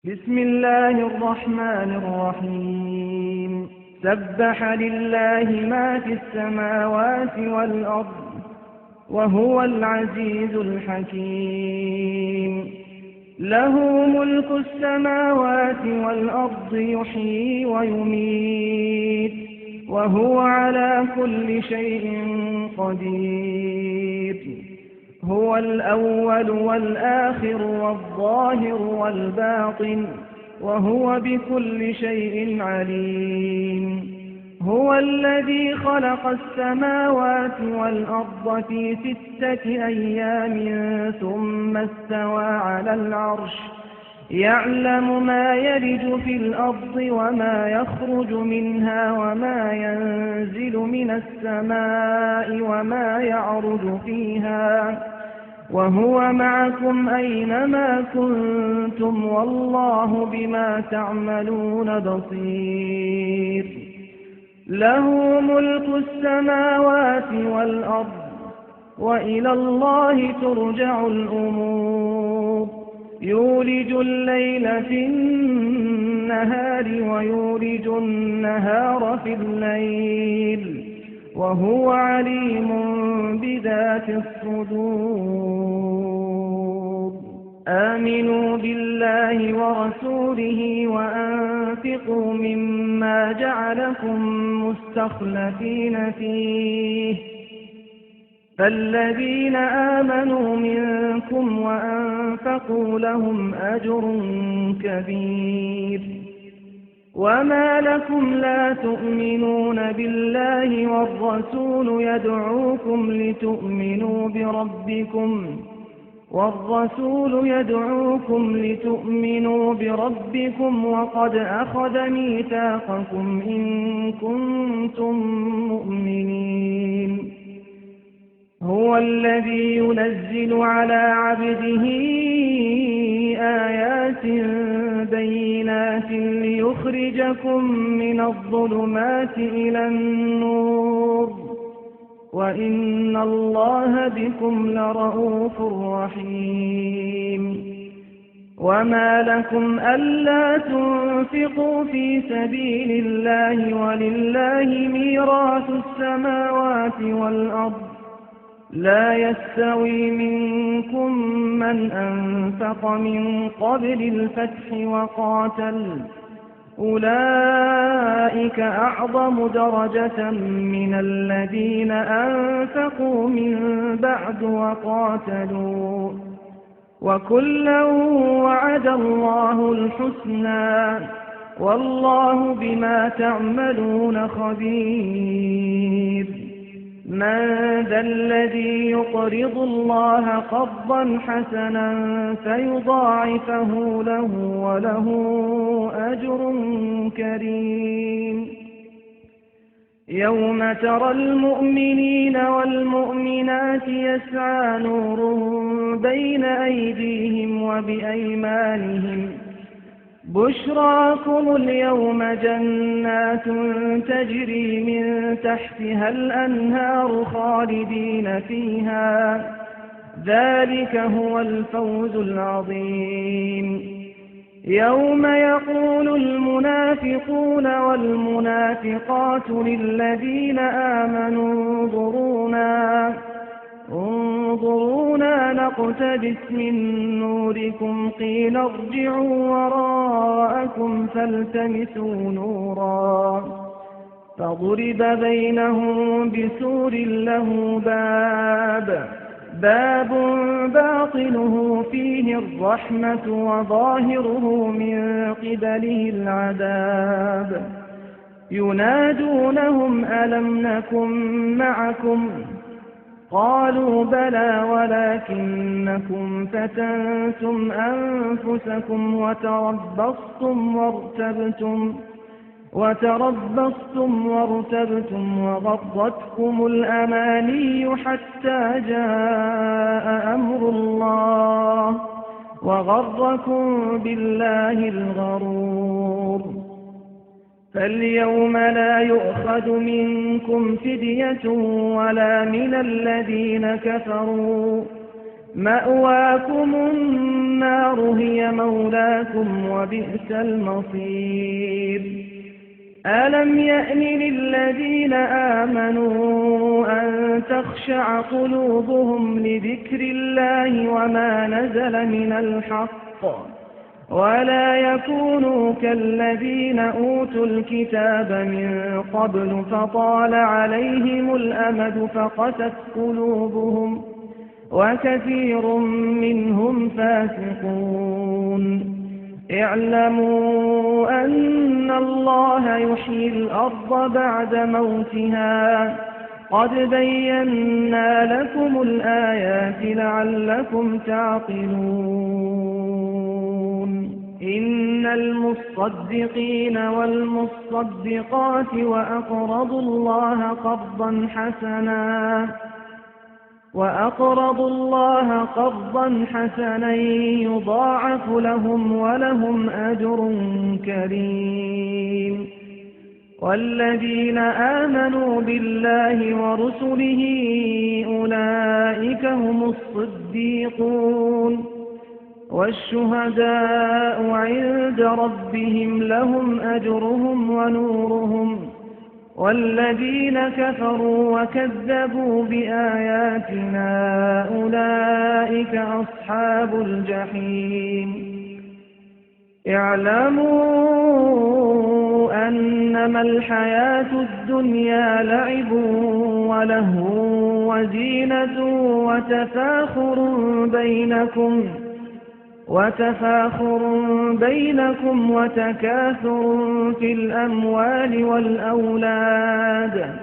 بسم الله الرحمن الرحيم. سبح لله ما في السماوات والأرض وهو العزيز الحكيم. له ملك السماوات والأرض يحيي ويميت وهو على كل شيء قدير. هو الأول والآخر والظاهر والباطن وهو بكل شيء عليم. هو الذي خلق السماوات والأرض في 6 أيام ثم استوى على العرش يعلم ما يلج في الأرض وما يخرج منها وما ينزل من السماء وما يعرج فيها وهو معكم أينما كنتم والله بما تعملون بصير. له ملك السماوات والأرض وإلى الله ترجع الأمور. يولج الليل في النهار ويولج النهار في الليل وهو عليم بذات الصدور. آمنوا بالله ورسوله وأنفقوا مما جعلكم مستخلفين فيه فالذين آمنوا منكم وأنفقوا لهم أجر كبير. وما لكم لا تؤمنون بالله والرسول يدعوكم لتؤمنوا بربكم وقد أخذ ميثاقكم إن كنتم مؤمنين. هو الذي ينزل على عبده آيات بينات ليخرجكم من الظلمات إلى النور وإن الله بكم لرءوف رحيم. وما لكم ألا تنفقوا في سبيل الله ولله ميراث السماوات والأرض لا يستوي منكم من أنفق من قبل الفتح وقاتل أولئك أعظم درجة من الذين أنفقوا من بعد وقاتلوا وكلا وعد الله الحسنى والله بما تعملون خبير. من ذا الذي يقرض الله قرضا حسنا فيضاعفه له وله أجر كريم. يوم ترى المؤمنين والمؤمنات يسعى نورهم بين أيديهم وبأيمانهم بشراكم اليوم جنات تجري من تحتها الأنهار خالدين فيها ذلك هو الفوز العظيم. يوم يقول المنافقون والمنافقات للذين آمنوا انظرونا نقتبس من نوركم قيل ارجعوا وراءكم فالتمسوا نورا فضرب بينهم بسور له باب باطنه فيه الرحمة وظاهره من قبله العذاب. ينادونهم ألم نكن معكم قالوا بلى ولكنكم فتنتم أنفسكم وتربصتم وارتبتم وغرتكم الأماني حتى جاء أمر الله وغركم بالله الغرور. فاليوم لا يؤخذ منكم فدية ولا من الذين كفروا مأواكم النار هي مولاكم وبئس المصير. ألم يأن للذين آمنوا أن تخشع قلوبهم لذكر الله وما نزل من الحق ولا يكونوا كالذين أوتوا الكتاب من قبل فطال عليهم الأمد فقست قلوبهم وكثير منهم فاسقون. اعلموا أن الله يحيي الأرض بعد موتها قد بينا لكم الآيات لعلكم تعقلون. إن المصدقين والمصدقات وأقرضوا الله قرضا حسنا يضاعف لهم ولهم أجر كريم. والذين آمنوا بالله ورسله أولئك هم الصديقون والشهداء عند ربهم لهم أجرهم ونورهم. والذين كفروا وكذبوا بآياتنا أولئك أصحاب الجحيم. اعلموا أنما الحياة الدنيا لعب ولهو وزينة وتفاخر بينكم وتكاثر في الأموال والأولاد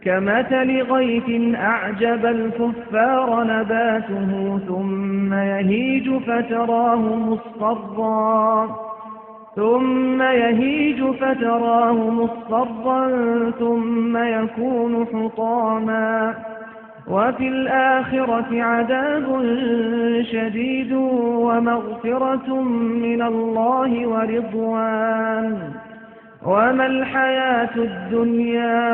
كمثل غيث أعجب الكفار نباته ثم يهيج فتراه مصفرا ثم يكون حطاما وفي الآخرة عذاب شديد ومغفرة من الله ورضوان وما الحياة الدنيا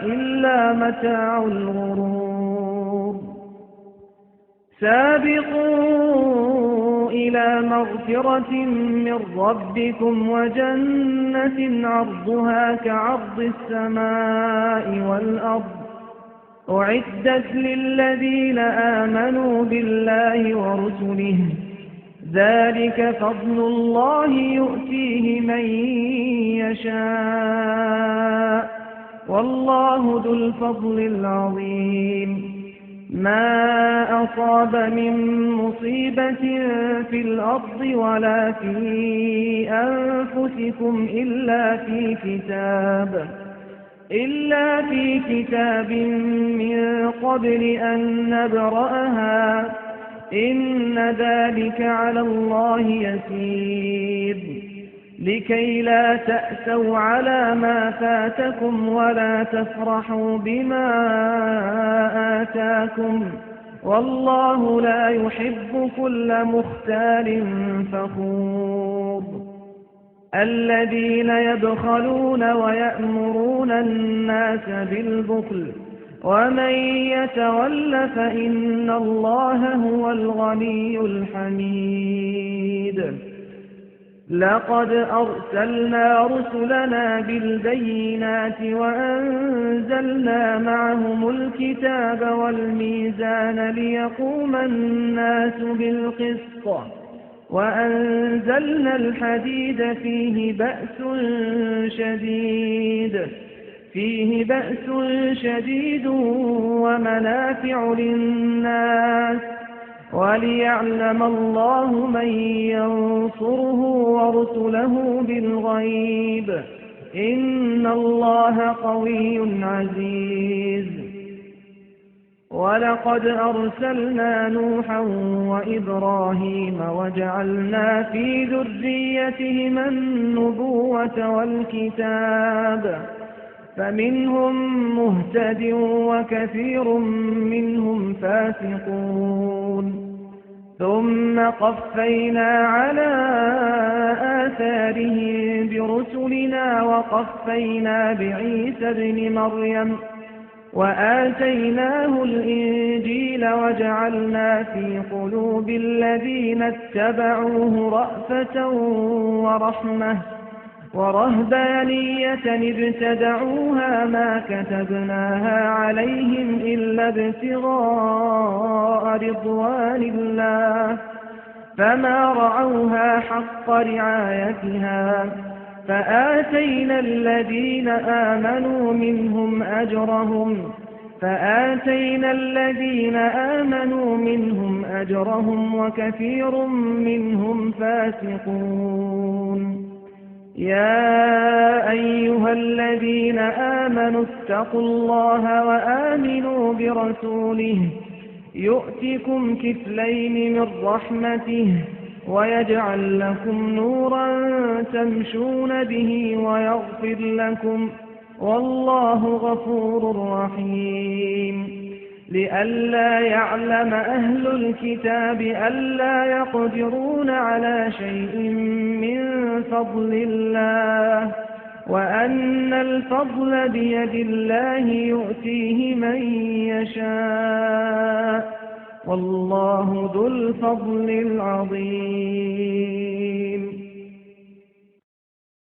إلا متاع الغرور. سابقوا إلى مغفرة من ربكم وجنة عرضها كعرض السماء والأرض أعدت للذين آمنوا بالله ورسله ذلك فضل الله يؤتيه من يشاء والله ذو الفضل العظيم. ما أصاب من مصيبة في الأرض ولا في أنفسكم إلا في كتاب من قبل أن نبرأها إن ذلك على الله يسير. لكي لا تأسوا على ما فاتكم ولا تفرحوا بما آتاكم والله لا يحب كل مختال فخور. الذين يبخلون ويأمرون الناس بالبخل ومن يتول فإن الله هو الغني الحميد. لقد أرسلنا رسلنا بالبينات وأنزلنا معهم الكتاب والميزان ليقوم الناس بالقسط وأنزلنا الحديد فيه بأس شديد ومنافع للناس وليعلم الله من ينصره ورسله بالغيب إن الله قوي عزيز. ولقد أرسلنا نوحا وإبراهيم وجعلنا في ذريتهما النبوة والكتاب فمنهم مهتد وكثير منهم فاسقون. ثم قفينا على آثارهم برسلنا وقفينا بعيسى ابن مريم وآتيناه الإنجيل وجعلنا في قلوب الذين اتبعوه رأفة ورحمة ورهبانية ابتدعوها ما كتبناها عليهم إلا ابتغاء رضوان الله فما رعوها حق رعايتها فآتينا الذين آمنوا منهم أجرهم وكثير منهم فاسقون. يا أيها الذين آمنوا اتقوا الله وآمنوا برسوله يؤتكم كفلين من رحمته ويجعل لكم نورا تمشون به ويغفر لكم والله غفور رحيم. لئلا يعلم أهل الكتاب ألا يقدرون على شيء من فضل الله وأن الفضل بيد الله يؤتيه من يشاء والله ذو الفضل العظيم.